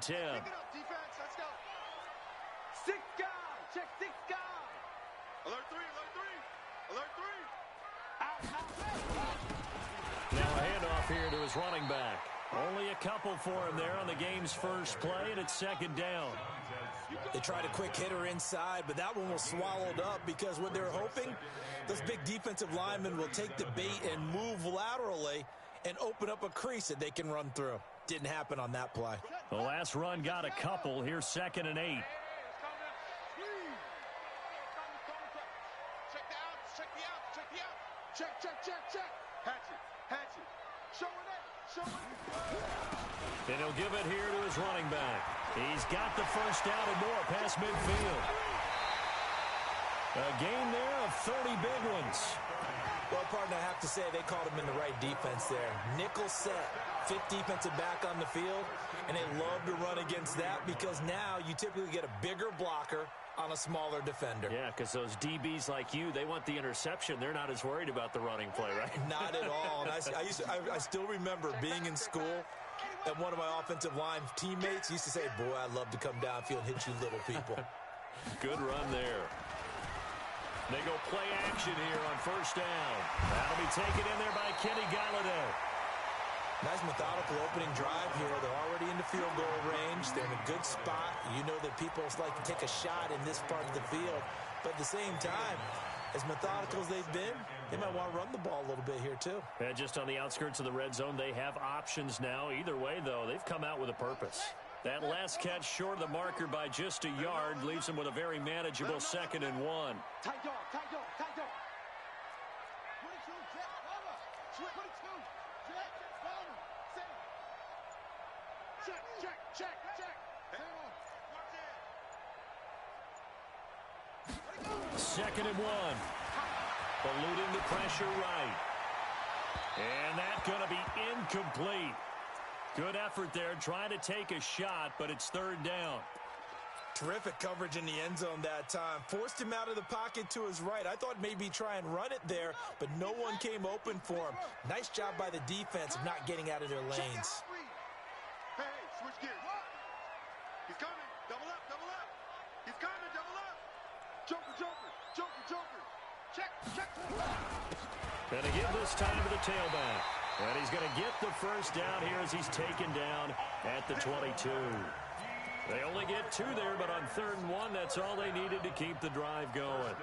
and 10. Pick it up, defense. Let's go. 6 guys. Check 6 guys. Alert 3, alert 3. Alert 3. Now a handoff here to his running back. Only a couple for him there on the game's first play, and it's second down. They tried a quick hitter inside, but that one was swallowed up because what they're hoping, those big defensive linemen will take the bait and move laterally and open up a crease that they can run through. Didn't happen on that play. The last run got a couple. Here's 2nd and 8. Check the outs, check the outs, check the outs. Check, check, check, check. Hatchet, hatchet. Showing it, showing it. And he'll give it here to his running back. He's got the first down and more past midfield. A gain there of 30 big ones. Well, partner, I have to say they called him in the right defense there. Nickel set, 5th defensive back on the field, and they love to run against that because now you typically get a bigger blocker on a smaller defender. Yeah, because those DBs like you, they want the interception. They're not as worried about the running play, right? Not at all. And I still remember being in school, and one of my offensive line teammates used to say, boy, I'd love to come downfield and hit you little people. Good run there. They go play action here on first down. That'll be taken in there by Kenny Galladay. Nice methodical opening drive here. They're already in the field goal range. They're in a good spot. You know that people like to take a shot in this part of the field. But at the same time, as methodical as they've been, they might want to run the ball a little bit here too. And just on the outskirts of the red zone, they have options now. Either way, though, they've come out with a purpose. That last catch short of the marker by just a yard leaves them with a very manageable 2nd and 1. Tight dog, tight dog, tight dog. 22, check, cover. 22, check, cover. Check, check, check, check. Watch it. 2nd and 1. Eluding the pressure right. And that's going to be incomplete. Good effort there, trying to take a shot, but it's 3rd down. Terrific coverage in the end zone that time. Forced him out of the pocket to his right. I thought maybe try and run it there, but no one came open for him. Nice job by the defense of not getting out of their lanes. Hey, switch gears. He's coming. Double up, double up. He's coming, double up. Joker, joker, joker, joker. Check, check. And again this time to the tailback. And he's going to get the first down here as he's taken down at the 22. They only get 2 there, but on 3rd and 1, that's all they needed to keep the drive going.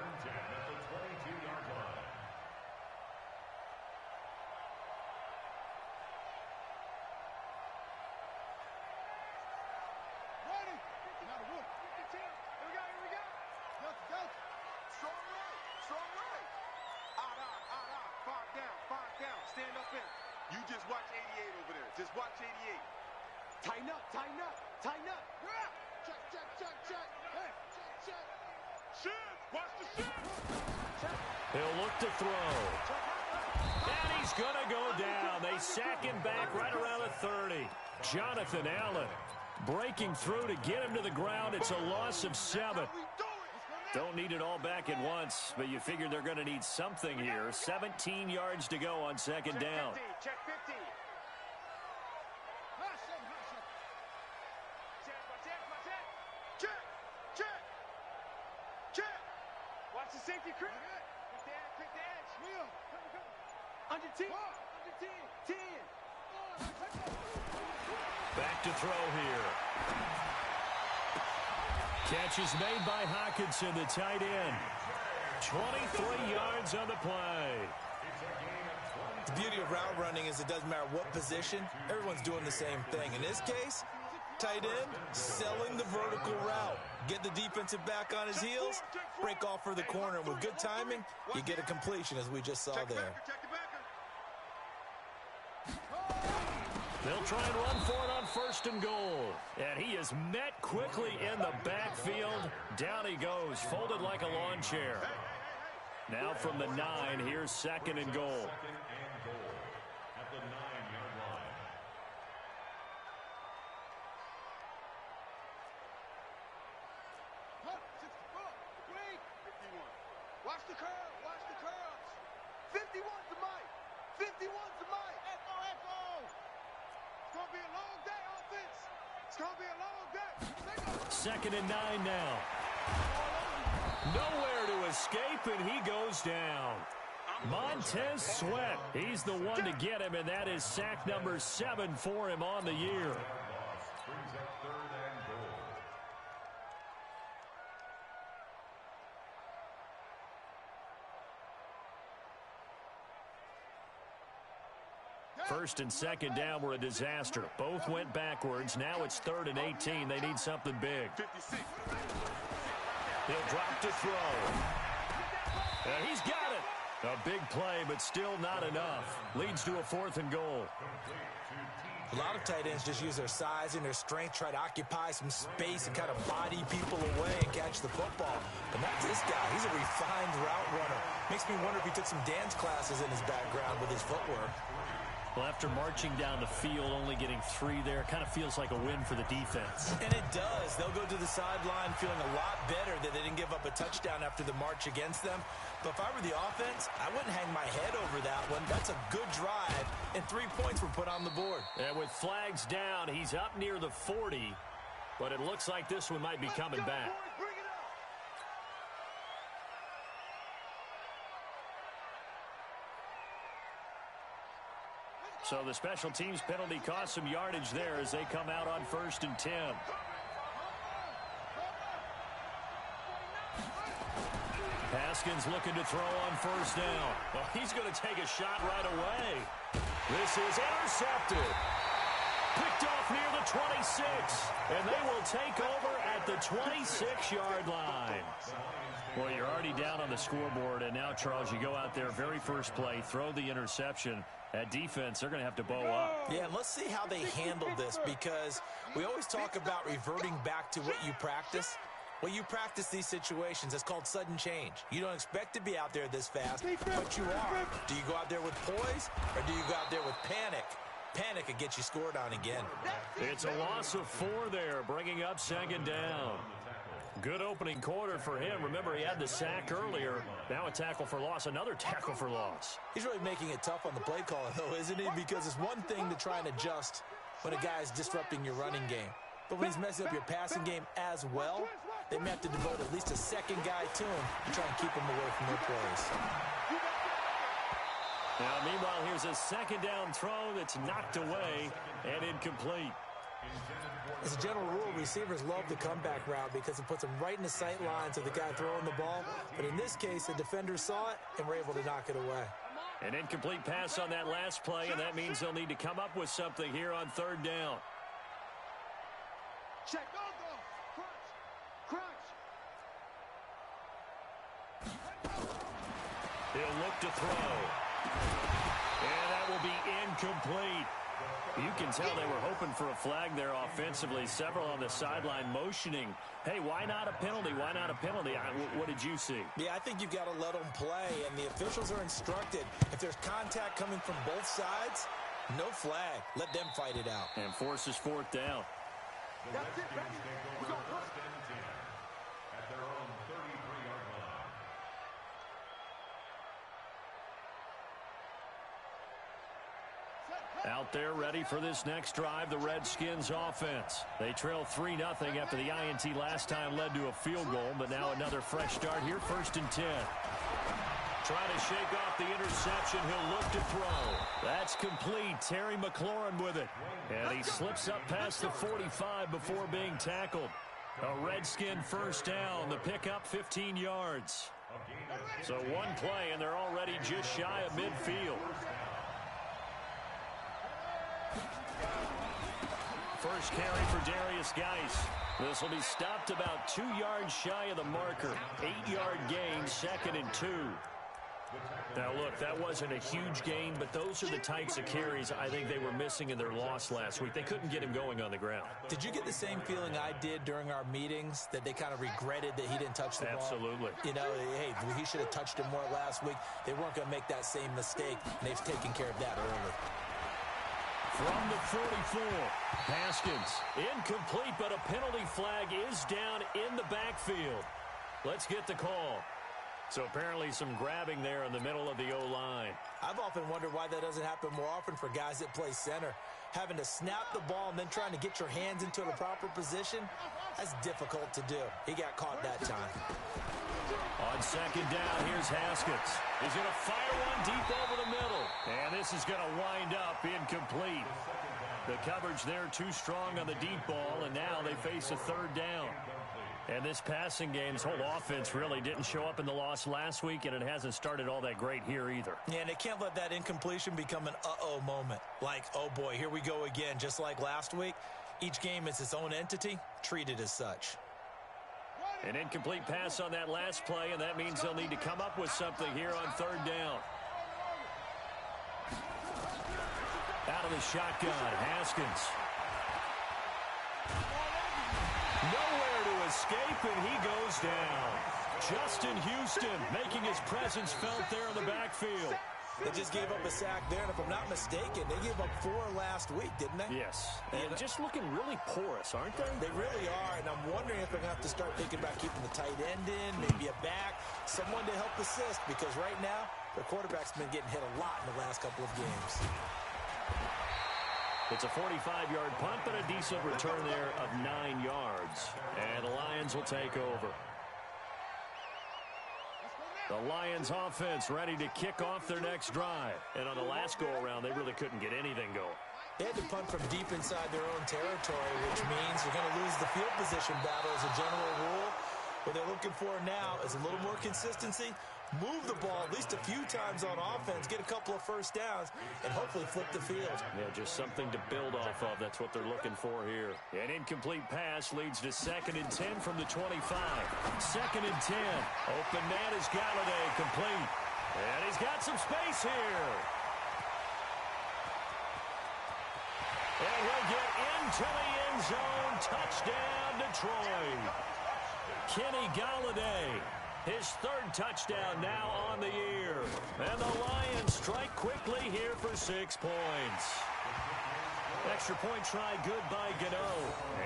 Just watch 88. Tighten up, tighten up, tighten up. Check, check, check, check. Hey, check, check. Shoot, watch the shoot. He'll look to throw. And he's going to go down. They sack him back right around the 30. Jonathan Allen breaking through to get him to the ground. It's a loss of 7. Don't need it all back at once, but you figure they're going to need something here. 17 yards to go on 2nd down. Check 15. Watch the safety creep. Quick the edge. Under 10. Under 10. 10. Back to throw here. Catch is made by Hawkinson, the tight end. 23 yards on the play. The beauty of route running is it doesn't matter what position. Everyone's doing the same thing. In this case, tight end, selling the vertical route. Get the defensive back on his heels, break off for the corner. With good timing, you get a completion, as we just saw there. They'll try and run for it on 1st and goal. And he is met quickly in the backfield. Down he goes, folded like a lawn chair. Now from the 9, here's 2nd and goal. At the 9-yard line. Watch the curve. Watch the curves. 51's the mic. 51's the mic. Echo, echo. It's going to be a long day, offense. It's going to be a long day. 2nd and 9 now. Nowhere to escape, and he goes down. Montez Sweat, he's the one to get him, and that is sack number 7 for him on the year. Brings up 3rd and goal. First and 2nd down were a disaster. Both went backwards. Now it's 3rd and 18. They need something big. 56. He'll drop to throw. And he's got it. A big play, but still not enough. Leads to a 4th and goal. A lot of tight ends just use their size and their strength, try to occupy some space and kind of body people away and catch the football. But not this guy. He's a refined route runner. Makes me wonder if he took some dance classes in his background with his footwork. Well, after marching down the field, only getting 3 there, kind of feels like a win for the defense. And it does. They'll go to the sideline feeling a lot better that they didn't give up a touchdown after the march against them. But if I were the offense, I wouldn't hang my head over that one. That's a good drive, and 3 points were put on the board. And with flags down, he's up near the 40, but it looks like this one might be coming back. Bring it up. So the special teams penalty cost some yardage there as they come out on 1st and 10. Haskins looking to throw on 1st down. Well, he's going to take a shot right away. This is intercepted. Picked off near the 26. And they will take over at the 26-yard line. Well, you're already down on the scoreboard, and now, Charles, you go out there, very first play, throw the interception. At defense, they're going to have to bow up. Yeah, and let's see how they handle this, because we always talk about reverting back to what you practice. Well, you practice these situations. It's called sudden change. You don't expect to be out there this fast, but you are. Do you go out there with poise, or do you go out there with panic? Panic could get you scored on again. It's a loss of 4 there, bringing up 2nd down. Good opening quarter for him. Remember, he had the sack earlier. Now a tackle for loss, another tackle for loss. He's really making it tough on the play call, though, isn't he? Because it's one thing to try and adjust when a guy is disrupting your running game. But when he's messing up your passing game as well, they may have to devote at least a 2nd guy to him to try and keep him away from their plays. Now, meanwhile, here's a 2nd down throw that's knocked away and incomplete. As a general rule, receivers love the comeback route because it puts them right in the sight lines of the guy throwing the ball. But in this case, the defenders saw it and were able to knock it away. An incomplete pass on that last play, and that means they'll need to come up with something here on 3rd down. Check. Go. Crunch. He'll look to throw. And that will be incomplete. You can tell they were hoping for a flag there offensively. Several on the sideline motioning. Hey, why not a penalty? Why not a penalty? What did you see? Yeah, I think you've got to let them play, and the officials are instructed. If there's contact coming from both sides, no flag. Let them fight it out. And forces 4th down. That's it, baby. We go. At their own 33-yard line. Out there ready for this next drive, the Redskins offense. They trail 3-0 after the INT last time led to a field goal, but now another fresh start here, 1st and 10. Trying to shake off the interception. He'll look to throw. That's complete. Terry McLaurin with it. And he slips up past the 45 before being tackled. A Redskin 1st down. The pickup 15 yards. So one play, and they're already just shy of midfield. First carry for Darius Geis. This will be stopped about 2 yards shy of the marker. 8-yard gain, 2nd and 2. Now, look, that wasn't a huge gain, but those are the types of carries I think they were missing in their loss last week. They couldn't get him going on the ground. Did you get the same feeling I did during our meetings, that they kind of regretted that he didn't touch the ball? Absolutely. You know, hey, he should have touched him more last week. They weren't going to make that same mistake, and they've taken care of that early. From the 44, Haskins. Incomplete, but a penalty flag is down in the backfield. Let's get the call. So apparently some grabbing there in the middle of the O-line. I've often wondered why that doesn't happen more often for guys that play center. Having to snap the ball and then trying to get your hands into the proper position, that's difficult to do. He got caught that time. On second down, here's Haskins. He's going to fire one deep over the middle. And this is going to wind up incomplete. The coverage there too strong on the deep ball, and now they face a third down. And this passing game's whole offense really didn't show up in the loss last week, and it hasn't started all that great here either. Yeah, and they can't let that incompletion become an uh-oh moment. Like, oh boy, here we go again, just like last week. Each game is its own entity, treated as such. An incomplete pass on that last play, and that means they'll need to come up with something here on third down. Out of the shotgun, Haskins. Nowhere to escape, and he goes down. Justin Houston making his presence felt there in the backfield. They just gave up a sack there, and if I'm not mistaken, they gave up 4 last week, didn't they? Yes, and just looking really porous, aren't they? They really are, and I'm wondering if they're going to have to start thinking about keeping the tight end in, maybe a back, someone to help assist, because right now, their quarterback's been getting hit a lot in the last couple of games. It's a 45-yard punt, but a decent return there of 9 yards. And the Lions will take over. The Lions offense ready to kick off their next drive. And on the last go-around, they really couldn't get anything going. They had to punt from deep inside their own territory, which means they're going to lose the field position battle as a general rule. What they're looking for now is a little more consistency, move the ball at least a few times on offense, get a couple of first downs, and hopefully flip the field. Yeah, just something to build off of. That's what they're looking for here. An incomplete pass leads to 2nd and 10 from the 25. 2nd and 10. Open man is Galladay, complete. And he's got some space here. And he'll get into the end zone. Touchdown, Detroit. Kenny Galladay, his 3rd touchdown now on the year. And the Lions strike quickly here for 6 points. Extra point try good by Gano.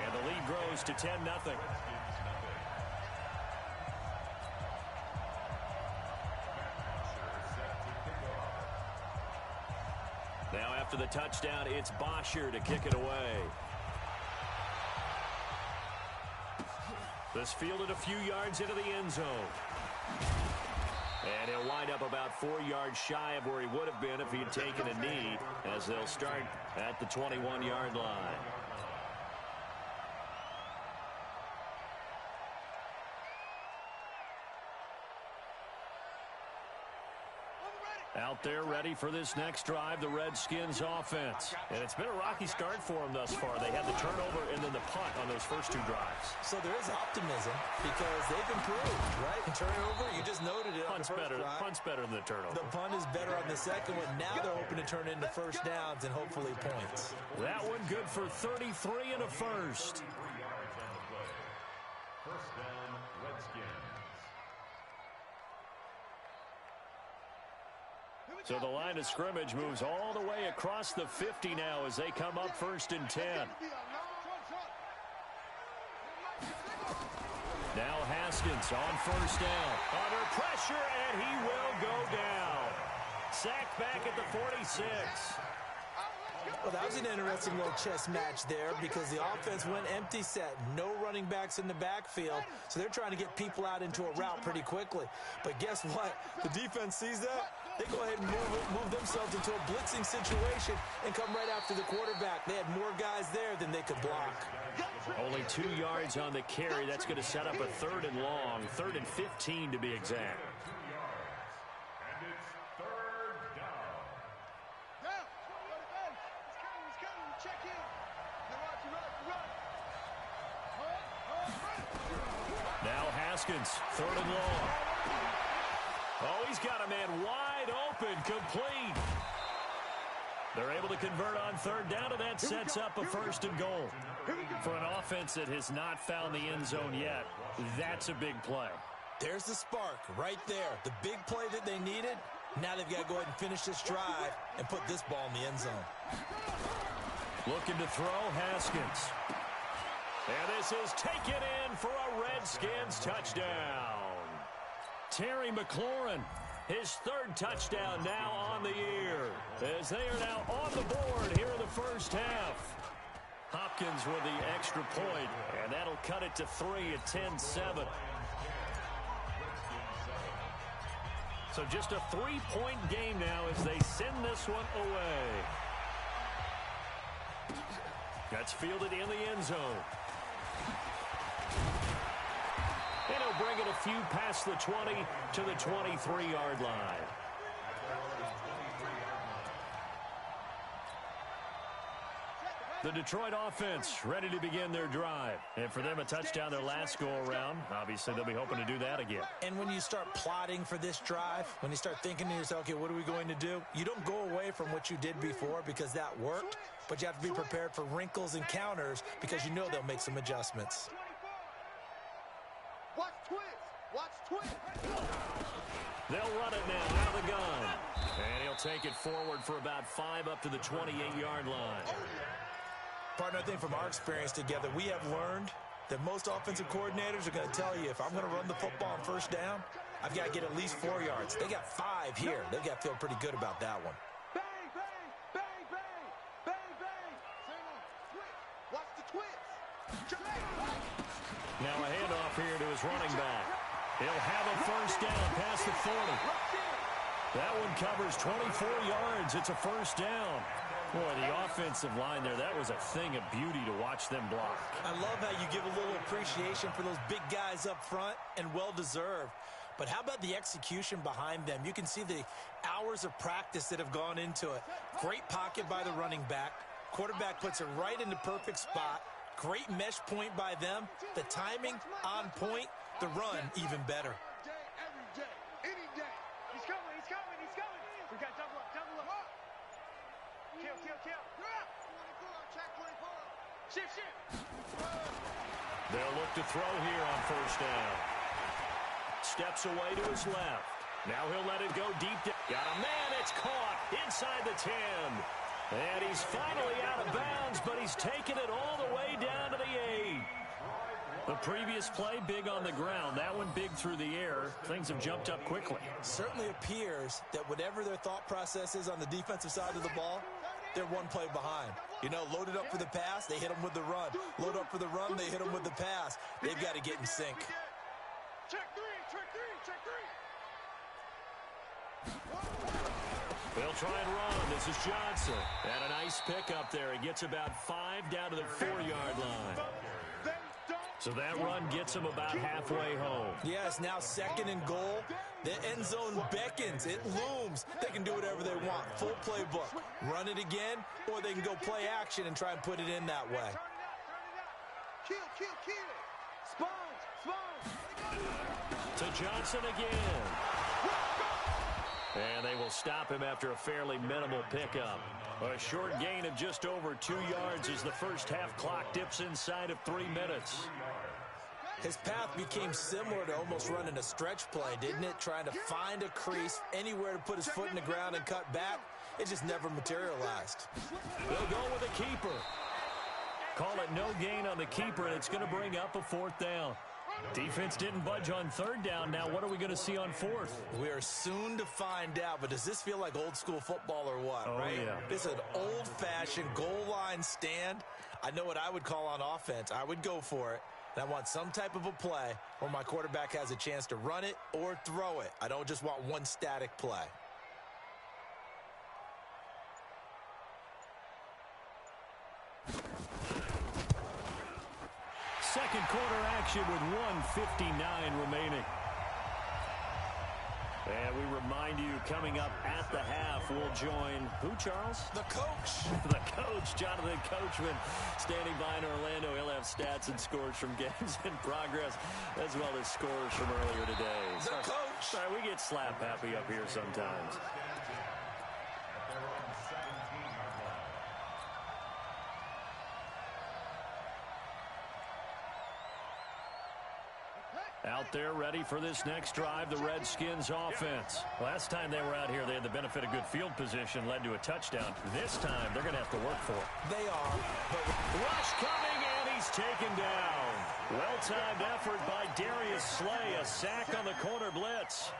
And the lead grows to 10-0. Now after the touchdown, it's Bosher to kick it away. This fielded a few yards into the end zone. And he'll wind up about 4 yards shy of where he would have been if he had taken a knee, as they'll start at the 21-yard line. Out there ready for this next drive, the Redskins offense. And it's been a rocky start for them thus far. They had the turnover and then the punt on those first 2 drives. So there is optimism because they've improved, right? Turnover, you just noted it on the first drive. Punt's better than the turnover. The punt is better on the second one. Now they're hoping to turn into first downs and hopefully points. That one good for 33 and a first. 3 yards on the play. First down, Redskins. So the line of scrimmage moves all the way across the 50 now as they come up 1st and 10. Now Haskins on first down. Under pressure, and he will go down. Sacked back at the 46. Well, that was an interesting little chess match there because the offense went empty set. No running backs in the backfield, so they're trying to get people out into a route pretty quickly. But guess what? The defense sees that. They go ahead and move themselves into a blitzing situation and come right after the quarterback. They had more guys there than they could block. Only 2 yards on the carry. That's going to set up a 3rd and long, 3rd and 15 to be exact. And it's 3rd down. Now Haskins, 3rd and long. Oh, he's got a man wide open, complete. They're able to convert on 3rd down, and that sets up a 1st and goal. For an offense that has not found the end zone yet, that's a big play. There's the spark right there. The big play that they needed. Now they've got to go ahead and finish this drive and put this ball in the end zone. Looking to throw, Haskins. And this is taken in for a Redskins touchdown. Terry McLaurin, his third touchdown now on the year, as they are now on the board here in the first half. Hopkins with the extra point, and that'll cut it to 3 at 10-7. So just a 3-point game now as they send this one away. That's fielded in the end zone. And he'll bring it a few past the 20 to the 23-yard line. The Detroit offense ready to begin their drive. And for them, a touchdown their last go-around. Obviously, they'll be hoping to do that again. And when you start plotting for this drive, when you start thinking to yourself, okay, what are we going to do? You don't go away from what you did before because that worked, but you have to be prepared for wrinkles and counters because you know they'll make some adjustments. Watch twist. Watch twist. They'll run it now out of the gun. And he'll take it forward for about 5 up to the 28-yard line. Partner, I think from our experience together, we have learned that most offensive coordinators are going to tell you, if I'm going to run the football on first down, I've got to get at least 4 yards. They got 5 here. They've got to feel pretty good about that one. Bang, bang, bang, bang, bang, bang. Twist. Watch the twist. Now a handoff here to his running back. He'll have a first down past the 40. That one covers 24 yards. It's a first down. Boy, the offensive line there, that was a thing of beauty to watch them block. I love how you give a little appreciation for those big guys up front, and well-deserved. But how about the execution behind them? You can see the hours of practice that have gone into it. Great pocket by the running back. Quarterback puts it right in the perfect spot. Great mesh point by them. The timing on point. The run even better. Every day, any day. He's coming, he's coming, he's coming. We got double up, double up. Kill, kill, kill. Check 24. Shift, shift. They'll look to throw here on first down. Steps away to his left. Now he'll let it go deep. Got a man. It's caught inside the 10. And he's finally out of bounds, but he's taken it all the way down to the 8. The previous play, big on the ground. That one big through the air. Things have jumped up quickly. Certainly appears that whatever their thought process is on the defensive side of the ball, they're one play behind. You know, loaded up for the pass, they hit them with the run. Load up for the run, they hit them with the pass. They've got to get in sync. Check 3, check 3, check 3. They'll try and run. This is Johnson. And a nice pickup there. He gets about 5 down to the 4-yard line. So that run gets him about halfway home. Yes, now 2nd and goal. The end zone beckons. It looms. They can do whatever they want. Full playbook. Run it again, or they can go play action and try and put it in that way. Kill, kill, kill. Sponge, sponge. To Johnson again. And they will stop him after a fairly minimal pickup. A short gain of just over 2 yards as the first half clock dips inside of 3 minutes. His path became similar to almost running a stretch play, didn't it? Trying to find a crease, anywhere to put his foot in the ground and cut back. It just never materialized. They'll go with a keeper. Call it no gain on the keeper, and it's going to bring up a 4th down. Defense didn't budge on 3rd down. Now what are we going to see on 4th? We are soon to find out, but does this feel like old school football or what, oh, right? Yeah. This is an old-fashioned goal line stand. I know what I would call on offense. I would go for it. And I want some type of a play where my quarterback has a chance to run it or throw it. I don't just want one static play. Second quarter action with 1:59 remaining. And we remind you, coming up at the half, we'll join who, Charles? The coach. The coach, Jonathan Coachman, standing by in Orlando. He'll have stats and scores from games in progress, as well as scores from earlier today. The coach. Sorry, we get slap happy up here sometimes. Out there ready for this next drive, the Redskins offense. Last time they were out here, they had the benefit of good field position, led to a touchdown. This time, they're going to have to work for it. They are. But rush coming, and he's taken down. Well well-timed effort by Darius Slay. A sack on the corner blitz.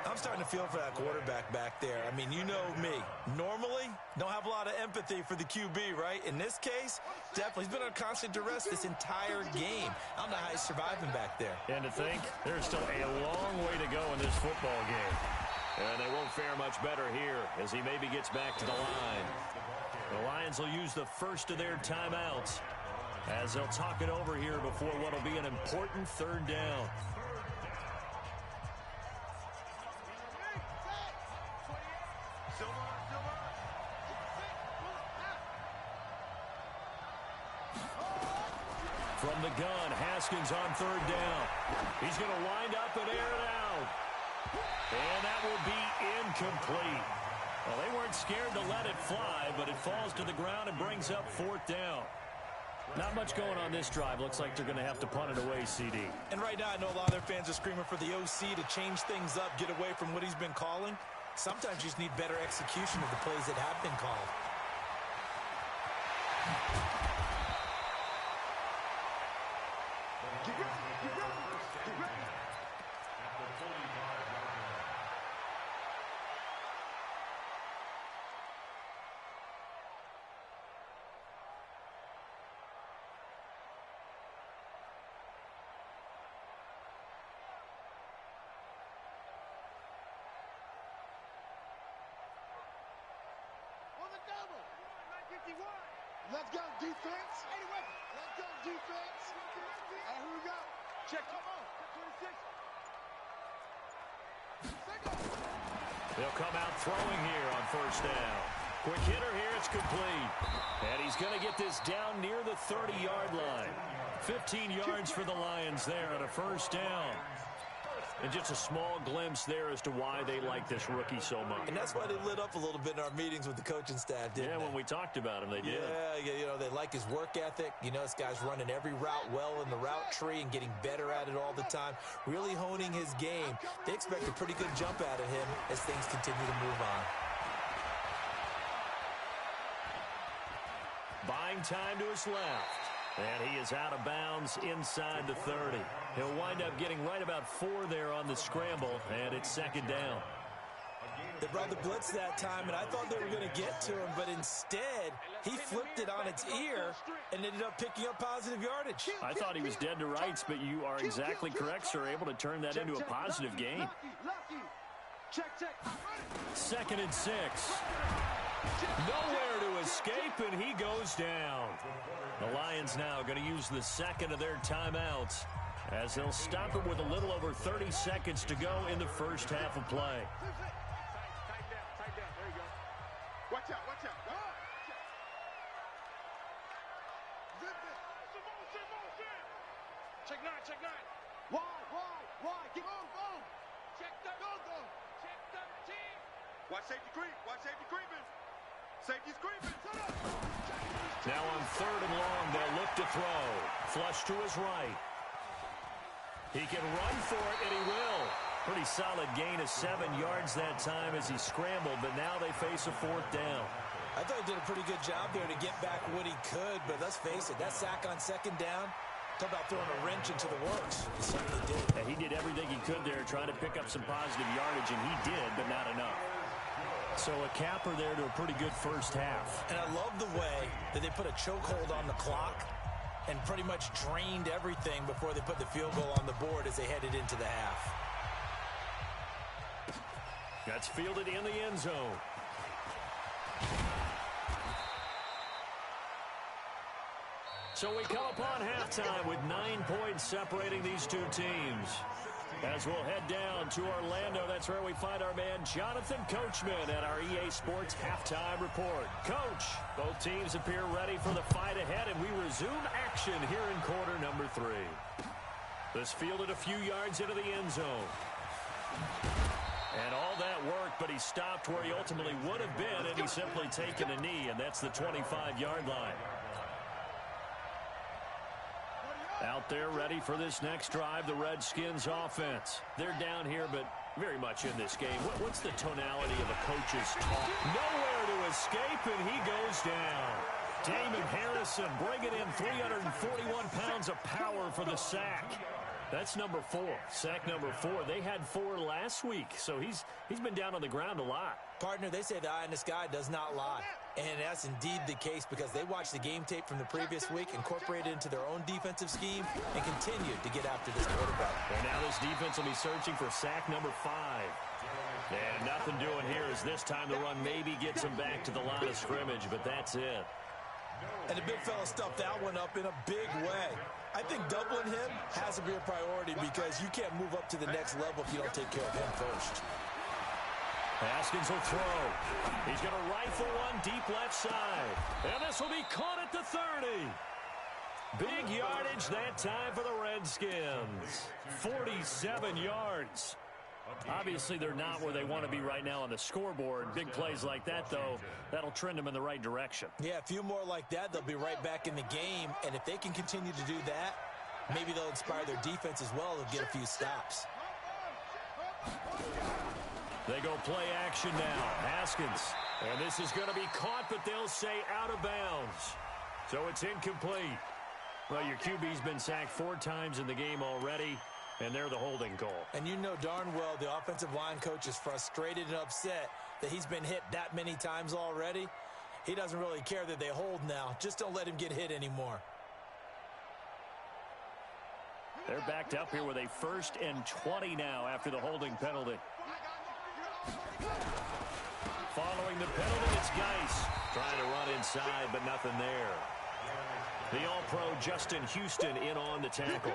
I'm starting to feel for that quarterback back there. I mean, you know me. Normally, don't have a lot of empathy for the QB, right? In this case, definitely. He's been on constant duress this entire game. I don't know how he's surviving back there. And to think, there's still a long way to go in this football game. And they won't fare much better here as he maybe gets back to the line. The Lions will use the first of their timeouts as they'll talk it over here before what will be an important third down. From the gun, Haskins on third down. He's going to wind up and air it out. And that will be incomplete. Well, they weren't scared to let it fly, but it falls to the ground and brings up fourth down. Not much going on this drive. Looks like they're going to have to punt it away, CD. And right now, I know a lot of their fans are screaming for the OC to change things up, get away from what he's been calling. Sometimes you just need better execution of the plays that have been called. Let's go, defense. Let's go, defense. All right, here we go. Check, come on. 26. They'll come out throwing here on first down. Quick hitter here, it's complete. And he's going to get this down near the 30-yard line. 15 yards for the Lions there on a first down. And just a small glimpse there as to why they like this rookie so much. And that's why they lit up a little bit in our meetings with the coaching staff, didn't they? When we talked about him, they did. Yeah, you know, they like his work ethic. You know, this guy's running every route well in the route tree and getting better at it all the time, really honing his game. They expect a pretty good jump out of him as things continue to move on. Buying time to his left. And he is out of bounds inside the 30. He'll wind up getting right about 4 there on the scramble, and it's second down. They brought the blitz that time, and I thought they were going to get to him, but instead, he flipped it on its ear and ended up picking up positive yardage. I thought he was dead to rights, but you are exactly correct, sir. Able to turn that into a positive gain. Second and 6. Nowhere to escape, and he goes down. The Lions now going to use the second of their timeouts as they'll stop it with a little over 30 seconds to go in the first half of play. Tight down. There you go. Watch out. Check nine. Why? Get on. Check the go. Check the team. Watch safety creeping. Safety's creeping. Now on third and long, they'll look to throw. Flush to his right. He can run for it, and he will. Pretty solid gain of 7 yards that time as he scrambled, but now they face a fourth down. I thought he did a pretty good job there to get back what he could, but let's face it, that sack on second down, talk about throwing a wrench into the works. He certainly did. Yeah, he did everything he could there, trying to pick up some positive yardage, and he did, but not enough. So a capper there to a pretty good first half. And I love the way that they put a chokehold on the clock and pretty much drained everything before they put the field goal on the board as they headed into the half. That's fielded in the end zone. So we come upon halftime with 9 points separating these two teams. As we'll head down to Orlando, that's where we find our man Jonathan Coachman at our EA Sports Halftime Report. Coach, both teams appear ready for the fight ahead, and we resume action here in quarter number 3. This fielded a few yards into the end zone. And all that work, but he stopped where he ultimately would have been, and he's simply taken a knee, and that's the 25-yard line. Out there ready for this next drive, the Redskins offense. They're down here, but very much in this game. What's the tonality of a coach's talk? Nowhere to escape, and he goes down. Damon Harrison bringing in 341 pounds of power for the sack. That's number 4. Sack number 4. They had 4 last week, so he's been down on the ground a lot. Partner, they say the eye in the sky does not lie. And that's indeed the case because they watched the game tape from the previous week, incorporated it into their own defensive scheme, and continued to get after this quarterback. And now this defense will be searching for sack number 5. And nothing doing here as this time the run maybe gets him back to the line of scrimmage, but that's it. And the big fella stuffed that one up in a big way. I think doubling him has to be a priority because you can't move up to the next level if you don't take care of him first. Haskins will throw. He's going to rifle one deep left side. And this will be caught at the 30. Big yardage that time for the Redskins. 47 yards. Obviously, they're not where they want to be right now on the scoreboard. Big plays like that, though, that'll trend them in the right direction. Yeah, a few more like that, they'll be right back in the game. And if they can continue to do that, maybe they'll inspire their defense as well to get a few stops. They go play action now. Haskins. And this is going to be caught, but they'll say out of bounds. So it's incomplete. Well, your QB's been sacked 4 times in the game already, and they're the holding call. And you know darn well the offensive line coach is frustrated and upset that he's been hit that many times already. He doesn't really care that they hold now. Just don't let him get hit anymore. They're backed up here with a 1st and 20 now after the holding penalty. Following the penalty, it's Geis trying to run inside, but nothing there. The All-Pro Justin Houston in on the tackle.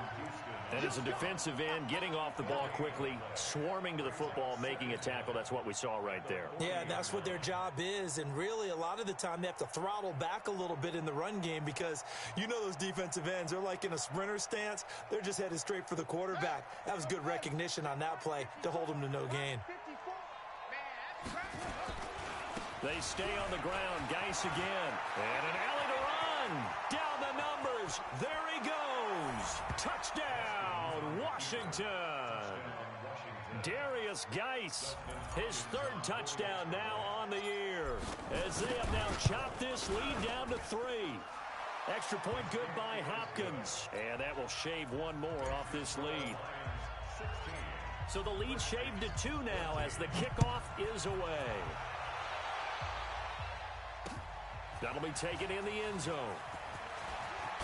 And as a defensive end, getting off the ball quickly, swarming to the football, making a tackle. That's what we saw right there. Yeah, that's what their job is. And really, a lot of the time, they have to throttle back a little bit in the run game because you know those defensive ends, they're like in a sprinter stance. They're just headed straight for the quarterback. That was good recognition on that play to hold them to no gain. They stay on the ground. Geis again. And an alley to run. Down the numbers. There he goes. Touchdown, Washington. Darius Geis, his 3rd touchdown now on the year. As they have now chopped this lead down to 3. Extra point good by Hopkins. And that will shave 1 more off this lead. So the lead shaved to 2 now as the kickoff is away. That'll be taken in the end zone.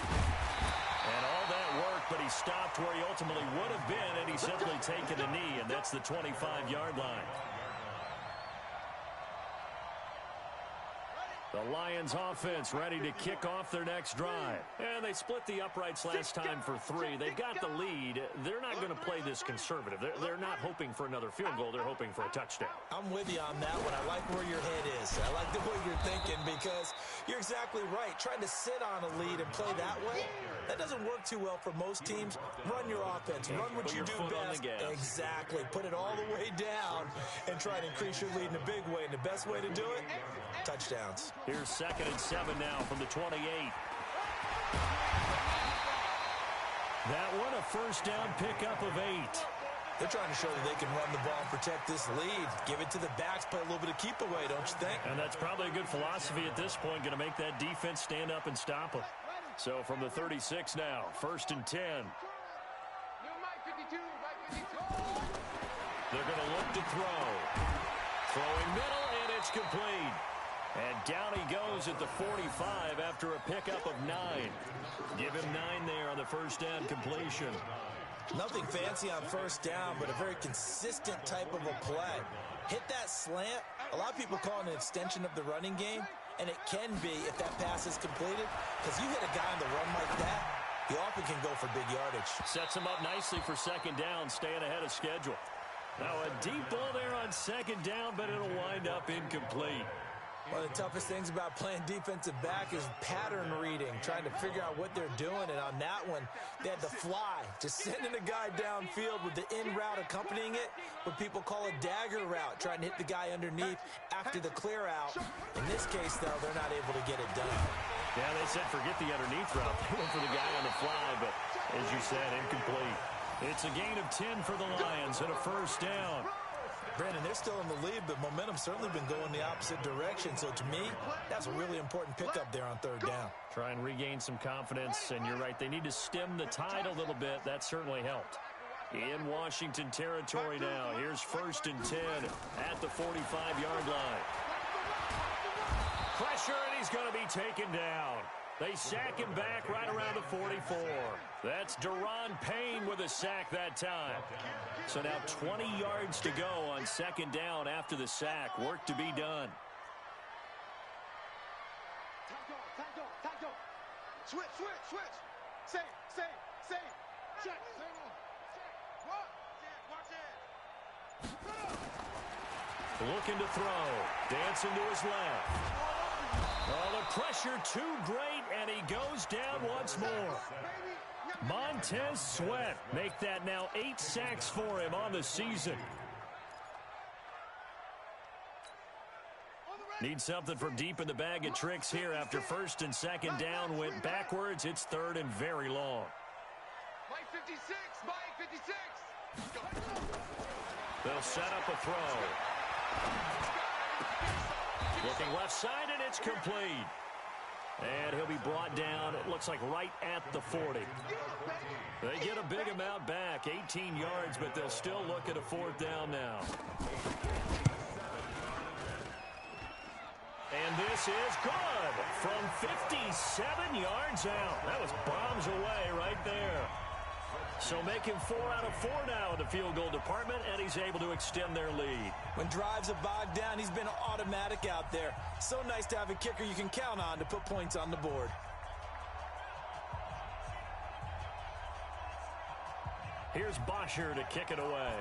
And all that work, but he stopped where he ultimately would have been, and he's simply taken a knee, and that's the 25-yard line. The Lions offense ready to kick off their next drive. And they split the uprights last time for 3. They've got the lead. They're not going to play this conservative. They're not hoping for another field goal. They're hoping for a touchdown. I'm with you on that one. I like where your head is. I like the way you're thinking because you're exactly right. Trying to sit on a lead and play that way, that doesn't work too well for most teams. Run your offense. Run what you do best. Exactly. Put it all the way down and try to increase your lead in a big way. And the best way to do it, touchdowns. Here's 2nd and 7 now from the 28. That one a 1st down pickup of 8. They're trying to show that they can run the ball and protect this lead. Give it to the backs, play a little bit of keep away, don't you think? And that's probably a good philosophy at this point, going to make that defense stand up and stop them. So from the 36 now, 1st and 10. They're going to look to throw. Throwing middle, and it's complete. And down he goes at the 45 after a pickup of 9. Give him 9 there on the 1st down completion. Nothing fancy on 1st down, but a very consistent type of a play. Hit that slant. A lot of people call it an extension of the running game, and it can be if that pass is completed, because you hit a guy on the run like that, he often can go for big yardage. Sets him up nicely for 2nd down, staying ahead of schedule. Now a deep ball there on 2nd down, but it'll wind up incomplete. One of the toughest things about playing defensive back is pattern reading, trying to figure out what they're doing. And on that one, they had the fly, just sending a guy downfield with the in route accompanying it, what people call a dagger route, trying to hit the guy underneath after the clear out. In this case, though, they're not able to get it done. Yeah, they said forget the underneath route. They went for the guy on the fly, but as you said, incomplete. It's a gain of 10 for the Lions and a 1st down. Brandon, they're still in the lead, but momentum's certainly been going the opposite direction. So to me, that's a really important pickup there on third down. Try and regain some confidence, and you're right, they need to stem the tide a little bit. That certainly helped. In Washington territory now. Here's 1st and 10 at the 45-yard line. Pressure, and he's going to be taken down. They sack him back right around the 44. That's Deron Payne with a sack that time. So now 20 yards to go on 2nd down after the sack. Work to be done. Switch. Save. Check. Looking to throw. Dancing to his left. Oh, the pressure too great, and he goes down once more. Montez Sweat make that now 8 sacks for him on the season. Need something from deep in the bag of tricks here after 1st and 2nd down went backwards. It's 3rd and very long. Mike 56. They'll set up a throw. Looking left side, and it's complete. And he'll be brought down, it looks like right at the 40. They get a big amount back, 18 yards, but they'll still look at a 4th down now. And this is good from 57 yards out. That was bombs away right there. So making 4 out of 4 now in the field goal department, and he's able to extend their lead. When drives are bogged down, he's been automatic out there. So nice to have a kicker you can count on to put points on the board. Here's Bosher to kick it away.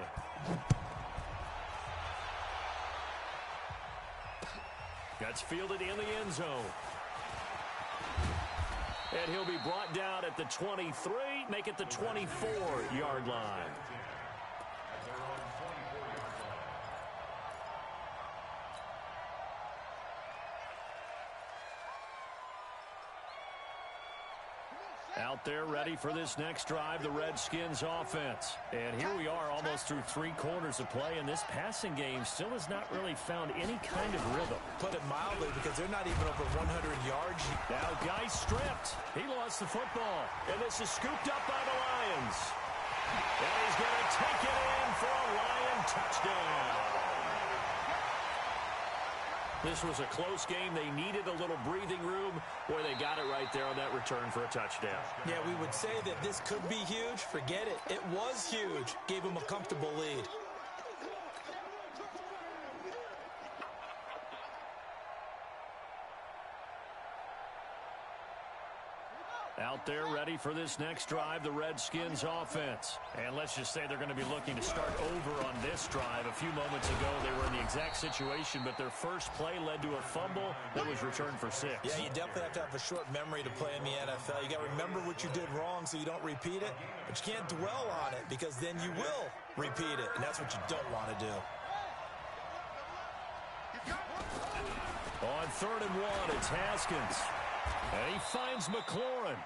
That's fielded in the end zone. And he'll be brought down at the 23, make it the 24-yard line. Out there ready for this next drive, the Redskins offense. And here we are almost through 3 quarters of play, and this passing game still has not really found any kind of rhythm. Put it mildly, because they're not even over 100 yards. Now Guy stripped. He lost the football, and this is scooped up by the Lions. And he's going to take it in for a Lion touchdown. This was a close game. They needed a little breathing room. Boy, they got it right there on that return for a touchdown. Yeah, we would say that this could be huge. Forget it. It was huge. Gave him a comfortable lead. Out there ready for this next drive, the Redskins offense. And let's just say they're going to be looking to start over on this drive. A few moments ago, they were in the exact situation, but their first play led to a fumble that was returned for 6. Yeah, you definitely have to have a short memory to play in the NFL. You got to remember what you did wrong so you don't repeat it, but you can't dwell on it because then you will repeat it, and that's what you don't want to do. On 3rd and 1, it's Haskins. And he finds McLaurin.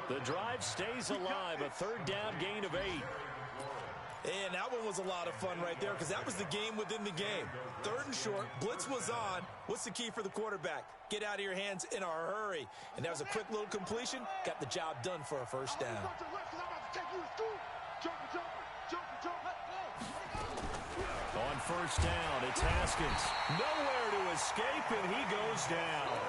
The drive stays alive, a 3rd down gain of 8. And that one was a lot of fun right there because that was the game within the game. 3rd and short, blitz was on. What's the key for the quarterback? Get out of your hands in a hurry. And that was a quick little completion. Got the job done for a 1st down. On 1st down, it's Haskins. Nowhere to escape, and he goes down.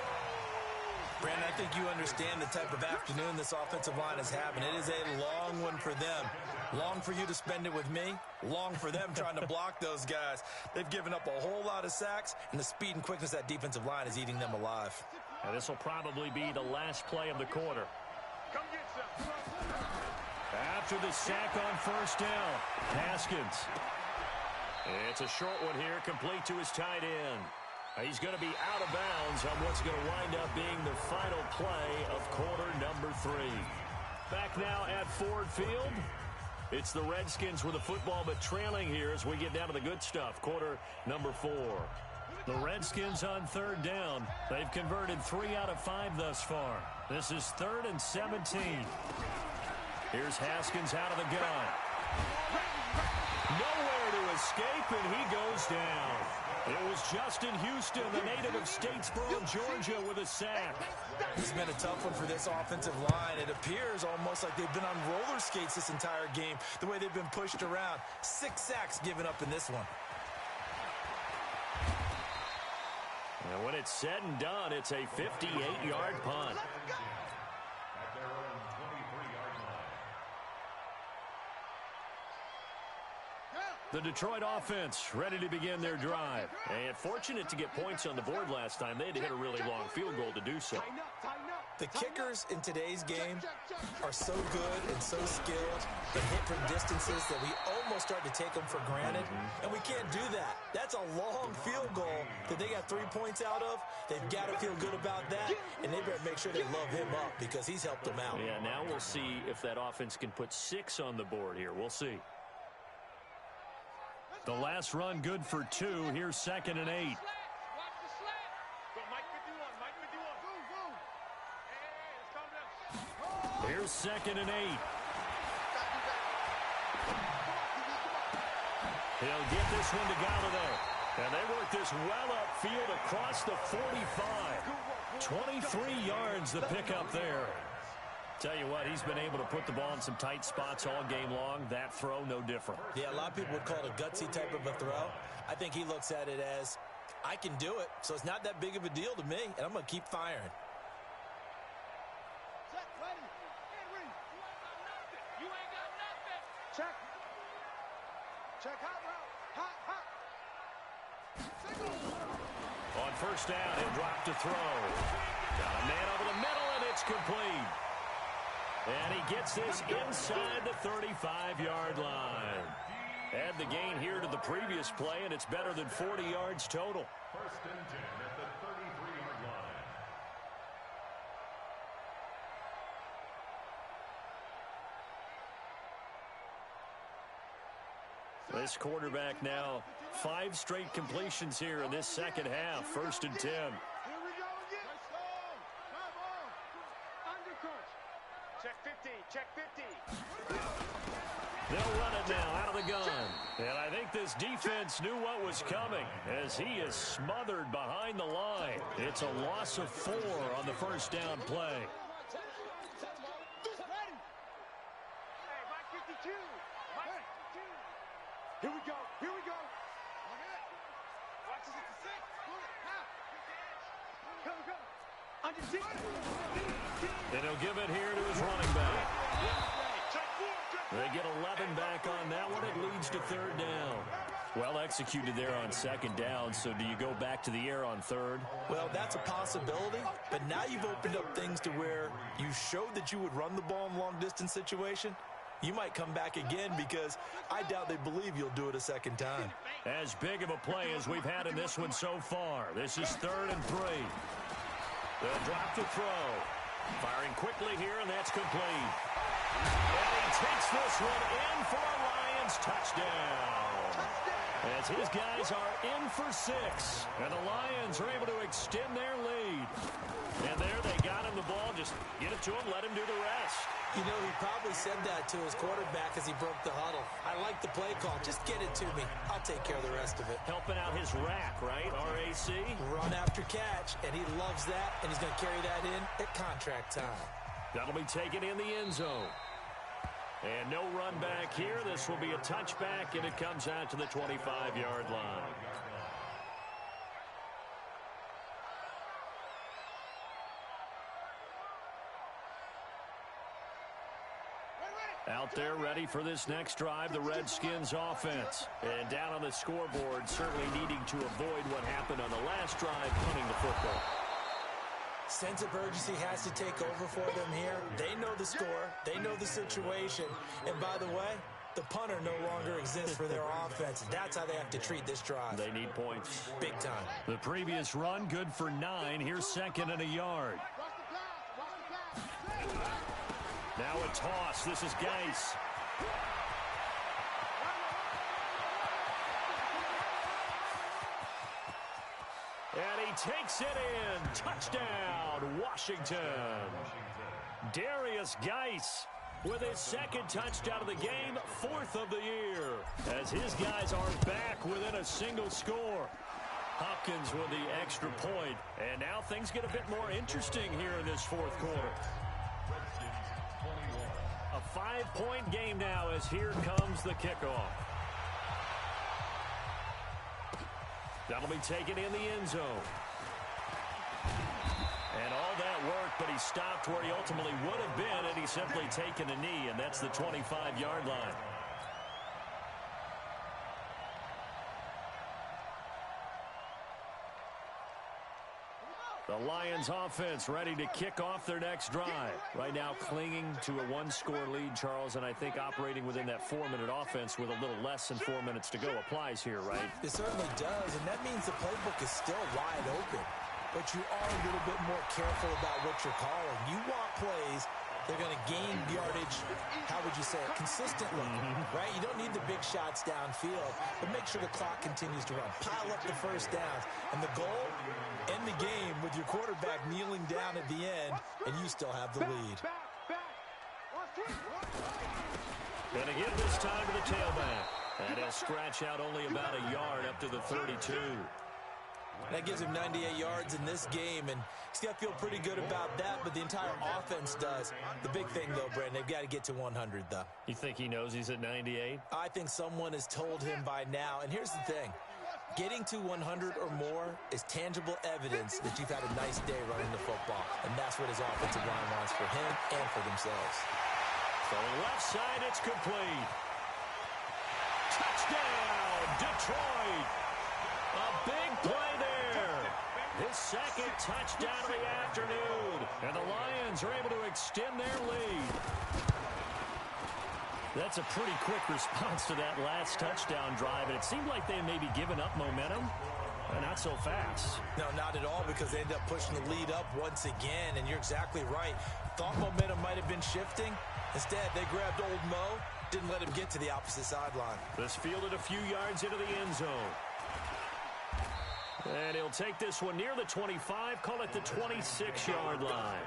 Brandon, I think you understand the type of afternoon this offensive line is having. It is a long one for them. Long for you to spend it with me. Long for them trying to block those guys. They've given up a whole lot of sacks, and the speed and quickness of that defensive line is eating them alive. And this will probably be the last play of the quarter. Come get some. After the sack on 1st down, Haskins. It's a short one here, complete to his tight end. He's going to be out of bounds on what's going to wind up being the final play of quarter number 3. Back now at Ford Field. It's the Redskins with the football, but trailing here as we get down to the good stuff. Quarter number 4. The Redskins on 3rd down. They've converted 3 out of 5 thus far. This is 3rd and 17. Here's Haskins out of the gun. Nowhere to escape, and he goes down. It was Justin Houston, the native of Statesboro, Georgia, with a sack. It's been a tough one for this offensive line. It appears almost like they've been on roller skates this entire game, the way they've been pushed around. 6 sacks given up in this one. And when it's said and done, it's a 58-yard punt. At their own 23-yard line. The Detroit offense ready to begin their drive. And fortunate to get points on the board last time. They had to hit a really long field goal to do so. The kickers in today's game are so good and so skilled and hit from distances that we almost start to take them for granted, and we can't do that. That's a long field goal that they got 3 points out of. They've got to feel good about that, and they better make sure they love him up because he's helped them out. Yeah, now we'll see if that offense can put 6 on the board here. We'll see. The last run good for 2. Here's 2nd and 8. Here's 2nd and 8. He'll get this one to Galladay. And they work this well upfield across the 45. 23 yards the pickup there. Tell you what, he's been able to put the ball in some tight spots all game long. That throw, no different. Yeah, a lot of people would call it a gutsy type of a throw. I think he looks at it as, I can do it, so it's not that big of a deal to me, and I'm going to keep firing. Check. Check hot route. Hot. On first down, he'll drop to throw. Got a man over the middle, and it's complete. And he gets this inside the 35-yard line. Add the gain here to the previous play, and it's better than 40 yards total. 1st and 10 at the 33-yard line. This quarterback now 5 straight completions here in this second half. 1st and 10. Here we go again. Undercoach. Check 50. Check 50. They'll run it now out of the gun. And I think this defense knew what was coming as he is smothered behind the line. It's a loss of 4 on the first down play. Hey, Mike 52. Mike 52. Here we go. Watch this at the 6. Go. Under 6. And he'll give it here to his running back. They get 11 back on that one. It leads to 3rd down. Well executed there on 2nd down. So do you go back to the air on 3rd? Well, that's a possibility, but now you've opened up things to where you showed that you would run the ball in long-distance situation. You might come back again because I doubt they believe you'll do it a 2nd time. As big of a play as we've had in this one so far. This is 3rd and 3. They'll drop to throw. Firing quickly here, and that's complete. And he takes this one in for a Lions touchdown. As his guys are in for 6. And the Lions are able to extend their lead. And there they got him the ball. Just get it to him, let him do the rest. You know, he probably said that to his quarterback as he broke the huddle. I like the play call. Just get it to me. I'll take care of the rest of it. Helping out his rack, right? RAC. Run after catch, and he loves that, and he's going to carry that in at contract time. That'll be taken in the end zone. And no run back here. This will be a touchback, and it comes out to the 25-yard line. Out there ready for this next drive, the Redskins offense. And down on the scoreboard, certainly needing to avoid what happened on the last drive, punting the football. Sense of urgency has to take over for them here. They know the score. They know the situation. And by the way, the punter no longer exists for their offense. That's how they have to treat this drive. They need points. Big time. The previous run, good for 9. Here's 2nd and a yard. Now a toss. This is Geis. And he takes it in. Touchdown, Washington. Darius Geis with his second touchdown of the game, 4th of the year, as his guys are back within a single score. Hopkins with the extra point, and now things get a bit more interesting here in this 4th quarter. A 5-point game now as here comes the kickoff. That'll be taken in the end zone. And all that work, but he stopped where he ultimately would have been had he simply taken a knee, and that's the 25-yard line. The Lions offense ready to kick off their next drive. Right now clinging to a 1-score lead, Charles, and I think operating within that 4-minute offense with a little less than 4 minutes to go applies here, right? It certainly does, and that means the playbook is still wide open. But you are a little bit more careful about what you're calling. You want plays, they're going to gain yardage, how would you say it, consistently, right? You don't need the big shots downfield, but make sure the clock continues to run. Pile up the first downs. And the goal, end the game with your quarterback kneeling down at the end, and you still have the lead. And again this time to the tailback. And he'll scratch out only about a yard up to the 32. That gives him 98 yards in this game, and he's got to feel pretty good about that, but the entire offense does. The big thing, though, Brandon, they've got to get to 100, though. You think he knows he's at 98? I think someone has told him by now, and here's the thing. Getting to 100 or more is tangible evidence that you've had a nice day running the football, and that's what his offensive line wants for him and for themselves. So left side, it's complete. Touchdown, Detroit. A big play there. His second touchdown of the afternoon. And the Lions are able to extend their lead. That's a pretty quick response to that last touchdown drive. And it seemed like they may be giving up momentum. Not so fast. No, not at all, because they ended up pushing the lead up once again. And you're exactly right. Thought momentum might have been shifting. Instead, they grabbed old Mo. Didn't let him get to the opposite sideline. This fielded a few yards into the end zone. And he'll take this one near the 25, call it the 26-yard line.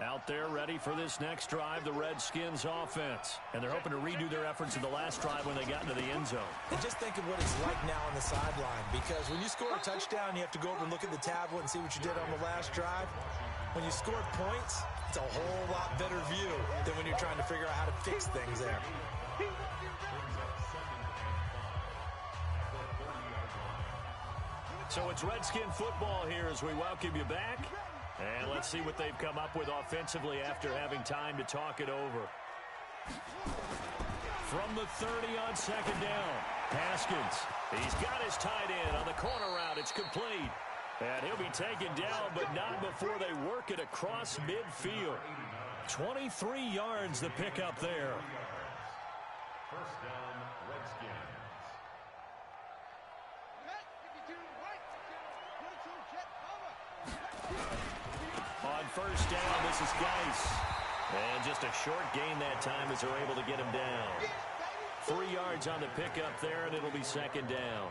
Out there ready for this next drive, the Redskins offense. And they're hoping to redo their efforts in the last drive when they got into the end zone. And just think of what it's like now on the sideline, because when you score a touchdown, you have to go over and look at the tablet and see what you did on the last drive. When you scored points, it's a whole lot better view than when you're trying to figure out how to fix things there. So it's Redskin football here as we welcome you back. And let's see what they've come up with offensively after having time to talk it over. From the 30 on second down, Haskins. He's got his tight end on the corner route. It's complete. And he'll be taken down, but not before they work it across midfield. 23 yards the pickup there. First down, Redskins. On first down, this is Geis. And just a short gain that time as they're able to get him down. 3 yards on the pickup there, and it'll be second down.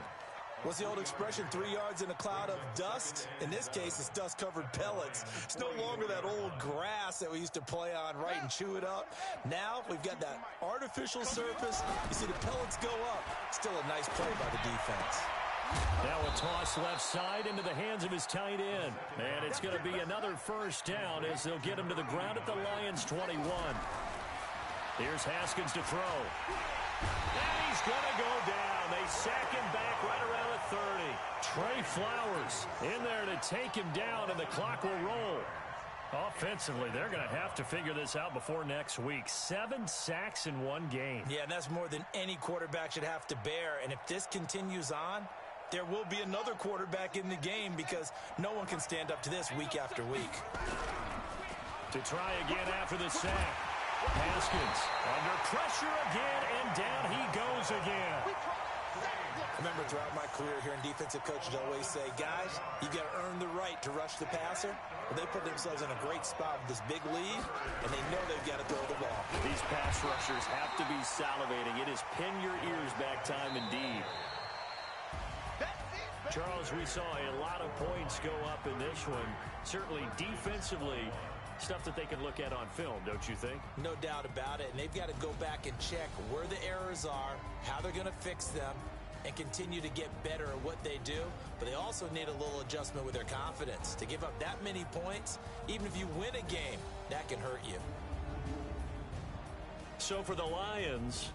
What's the old expression, 3 yards in a cloud of dust? In this case, it's dust-covered pellets. It's no longer that old grass that we used to play on, right, and chew it up. Now we've got that artificial surface. You see the pellets go up. Still a nice play by the defense. Now a toss left side into the hands of his tight end. And it's going to be another first down as they'll get him to the ground at the Lions' 21. Here's Haskins to throw. And he's going to go down. They sack him back right around the 30. Trey Flowers in there to take him down, and the clock will roll. Offensively, they're going to have to figure this out before next week. 7 sacks in one game. Yeah, and that's more than any quarterback should have to bear. And if this continues on, there will be another quarterback in the game because no one can stand up to this week after week. To try again after the sack. Haskins under pressure again, and down he goes again. Remember, throughout my career here in defensive coaches always say, guys, you've got to earn the right to rush the passer. Well, they put themselves in a great spot with this big lead, and they know they've got to throw the ball. These pass rushers have to be salivating. It is pin your ears back time indeed. Charles, we saw a lot of points go up in this one. Certainly defensively, stuff that they can look at on film, don't you think? No doubt about it. And they've got to go back and check where the errors are, how they're going to fix them, and continue to get better at what they do. But they also need a little adjustment with their confidence. To give up that many points, even if you win a game, that can hurt you. So for the Lions,